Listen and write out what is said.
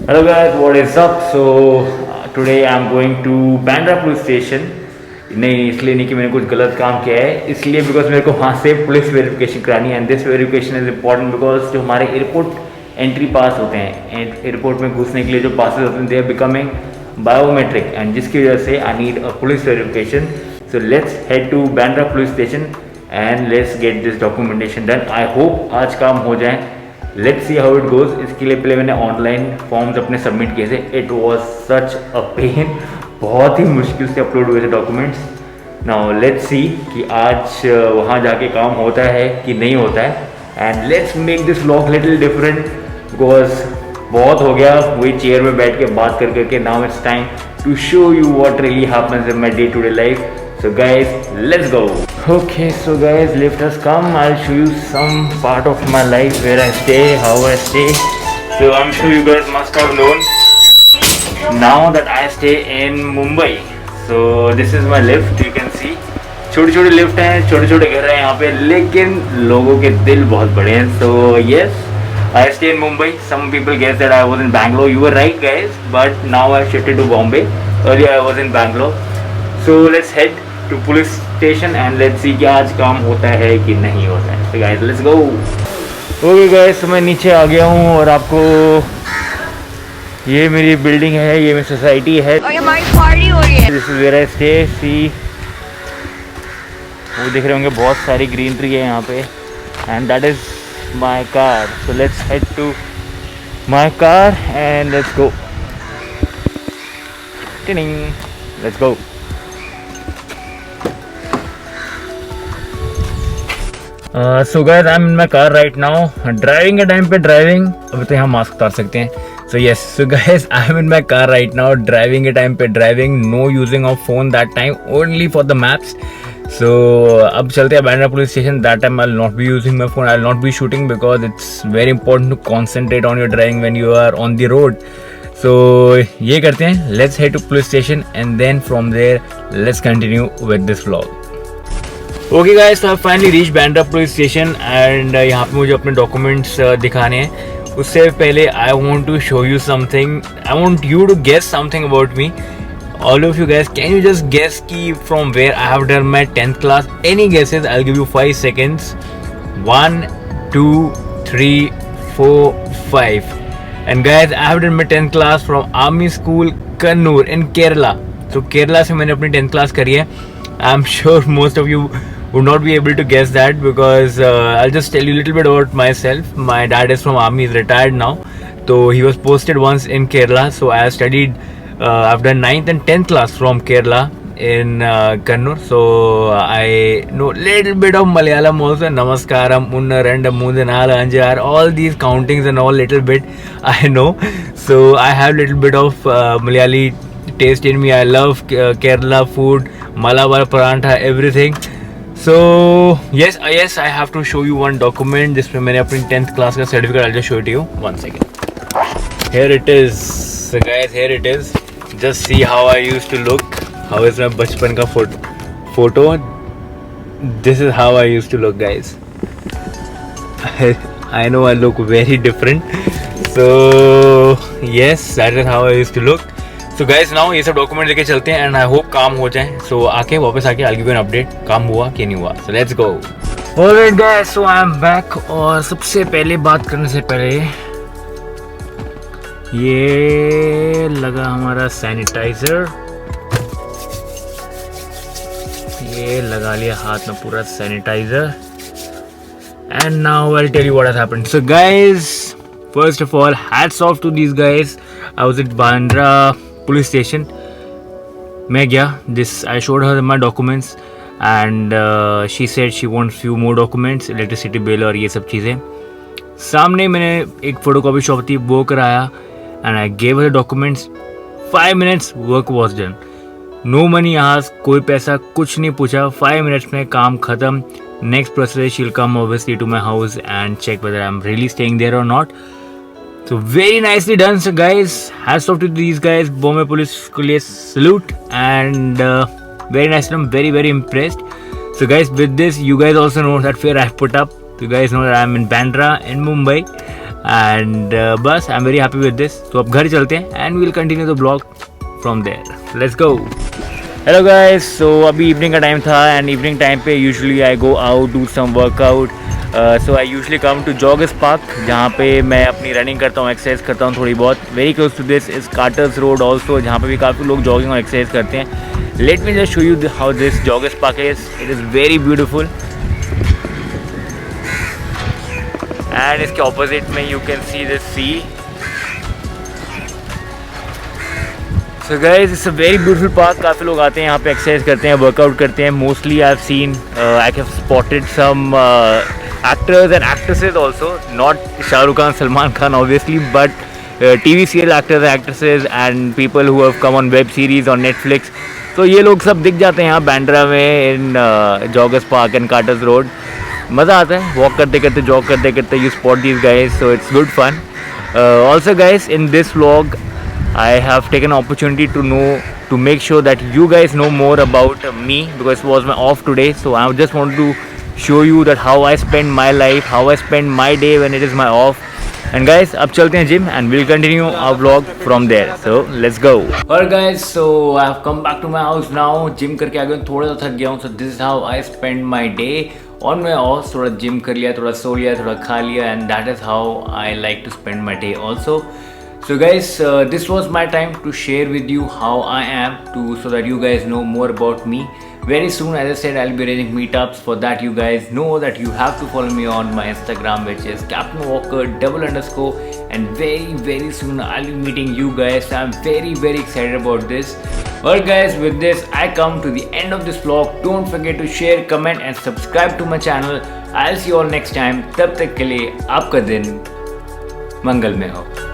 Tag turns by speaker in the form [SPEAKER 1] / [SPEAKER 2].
[SPEAKER 1] Hello guys, what is up? Today I'm going to Bandra police station. नहीं इसलिए नहीं कि मैंने कुछ गलत काम किया है, इसलिए बिकॉज मेरे को वहाँ से पुलिस वेरिफिकेशन करानी है. And this verification is important because जो हमारे एयरपोर्ट एंट्री पास होते हैं एयरपोर्ट में घुसने के लिए जो पासेस होते हैं they are becoming biometric and जिसकी वजह से I need a police verification. So let's head to Bandra police station and let's get this documentation done. I hope आज काम हो जाए. Let's see how it goes. इसके लिए पहले मैंने ऑनलाइन फॉर्म्स अपने सबमिट किए थे. It was such a pain. बहुत ही मुश्किल से अपलोड हुए थे डॉक्यूमेंट्स. नाउ लेट्स सी कि आज वहाँ जाके काम होता है कि नहीं होता है. And let's make this vlog little different because बहुत हो गया वही चेयर में बैठ के बात कर करके. Now it's time to show you what really happens in my day to day life. So guys, let's go. Okay, so guys, lift has come. I'll show you some part of my life where I stay, how I stay. So I'm sure you guys must have known now that I stay in Mumbai. So this is my lift. You can see. छोटे छोटे lift हैं, छोटे छोटे घर हैं यहाँ पे, लेकिन लोगों के दिल बहुत बड़े हैं. So yes, I stay in Mumbai. Some people guess that I was in Bangalore. You were right, guys. But now I shifted to Bombay. Earlier I was in Bangalore. So let's head to police station and let's see कि आज काम होता है कि नहीं होता है. तो guys let's go. Okay guys, मैं नीचे आ गया हूँ और आपको ये मेरी बिल्डिंग है, ये मेरी सोसाइटी है.
[SPEAKER 2] पार्टी हो रही है.
[SPEAKER 1] This is where I stay. See वो दिख रहे होंगे, बहुत सारी ग्रीनरी है यहाँ पे. And that is my car. So let's head to my car and let's go. Let's go. So guys, I am in my car right now. Driving के टाइम पे ड्राइविंग, अभी तो यहाँ मास्क उतार सकते हैं. So yes, so guys, I am in my car right now. Driving के time पे driving, no using of phone that time, only for the maps. So अब चलते हैं Bandra police station. That time I will not be using my phone, I will not be shooting because it's very important to concentrate on your driving when you are on the road. So ये करते हैं, let's head to police station and then from there let's continue with this vlog. Okay guys, तो I finally reach Bandra police station and यहाँ पे मुझे अपने documents दिखाने हैं. उससे पहले आई want to show you something. I want you to guess something about me. All of you guys, can you just guess की from where I have done my 10th class? Any guesses? I will give you 5 seconds. 1 2 3 4 5. And guys, I have done my 10th class from army school Kannur in Kerala. तो केरला से मैंने अपनी 10th class करी है. I am sure most of you would not be able to guess that because I'll just tell you a little bit about myself. My dad is from army, he's retired now, so he was posted once in Kerala. So I studied, I've done 9th and 10th class from Kerala in Kannur. So I know little bit of Malayalam also. Namaskaram, Unna, Randa, Mundanala, Anjar, all these countings and all little bit I know. So I have little bit of Malayali taste in me. I love Kerala food, Malabar parantha, everything. So yes, I have to show you one document. जिसमें मैंने अपनी 10th class का certificate. I'll just show it to you. 1 second. Here it is. So guys, here it is. Just see how I used to look. How is my बचपन का photo? This is how I used to look, guys. I know I look very different. So yes, that is how I used to look. So guys, now ये सब document लेके चलते हैं and I hope काम हो जाए. सो आके वापस आके आई गिव एन अपडेट, काम हुआ कि नहीं हुआ. So let's go. Alright guys, so I am back. और सबसे पहले बात करने से पहले ये लगा हमारा सैनिटाइजर. ये लगा लिया हाथ में पूरा sanitiser. And now I will tell you what has happened. So guys, first of all, hats off to these guys. I was at Bandra police station. मैं गया, this I showed her my documents and she said she wants few more documents, electricity bill और ये सब चीज़ें. सामने मैंने एक photo copy shop थी, वो कराया and I gave her documents. 5 minutes work was done. No money यहाँ, कोई पैसा कुछ नहीं पूछा. 5 minutes में काम ख़त्म. Next process she will come obviously to my house and check whether I am really staying there और not. So very nicely done, so guys. Hats off to these guys. Bombay Police के लिए salute and very nice. I'm very very impressed. So guys, with this, you guys also know that fear I put up. You guys know that I'm in Bandra in Mumbai. And बस I am very happy with this. तो अब घर चलते हैं and we'll continue the blog from there. Let's go. Hello guys, so अभी evening का time था and evening time पे usually I go out do some workout. So I usually come to joggers park, जहाँ पे मैं अपनी running करता हूँ, एक्सरसाइज करता हूँ थोड़ी बहुत. Very close to this is Carter's Road also, जहाँ पे भी काफ़ी लोग जॉगिंग और एक्सरसाइज करते हैं. Let me just show you how this joggers park is. It is very beautiful and इसके ऑपोजिट में you can see this sea. So guys, it's a very beautiful park. काफ़ी लोग आते हैं यहाँ पे, एक्सरसाइज करते हैं, वर्कआउट करते हैं. Mostly I have seen, I have spotted some actors and actresses also, not Shah Rukh Khan, Salman Khan obviously, but TV serial actors and actresses and people who have come on web series on Netflix. तो ये लोग सब दिख जाते हैं यहाँ बैंड्रा में, in Joggers Park and Carters Road. मज़ा आता है वॉक करते करते, जॉग करते करते. You spot these guys, so it's good fun. Also guys, in this vlog I have taken an opportunity to make sure that you guys know more about me, because it was my off today. So I just wanted to show you that how I spend my life, how I spend my day when it is my off. And guys, अब चलते हैं gym and we'll continue our vlog from there. So let's go. Alright guys, so I have come back to my house now. Gym करके आ गया, थोड़ा सा थक गया हूँ. So this is how I spend my day on my off. थोड़ा gym कर लिया, थोड़ा सो लिया, थोड़ा खा लिया, and that is how I like to spend my day also. So guys, this was my time to share with you how I am, so that you guys know more about me. Very soon, as I said, I'll be arranging meetups. For that, you guys know that you have to follow me on my Instagram, which is Captain Walker _. And very soon I'll be meeting you guys. So I'm very excited about this. Alright guys, with this I come to the end of this vlog. Don't forget to share, comment and subscribe to my channel. I'll see you all next time. तब तक के लिए आपका दिन मंगलमय हो.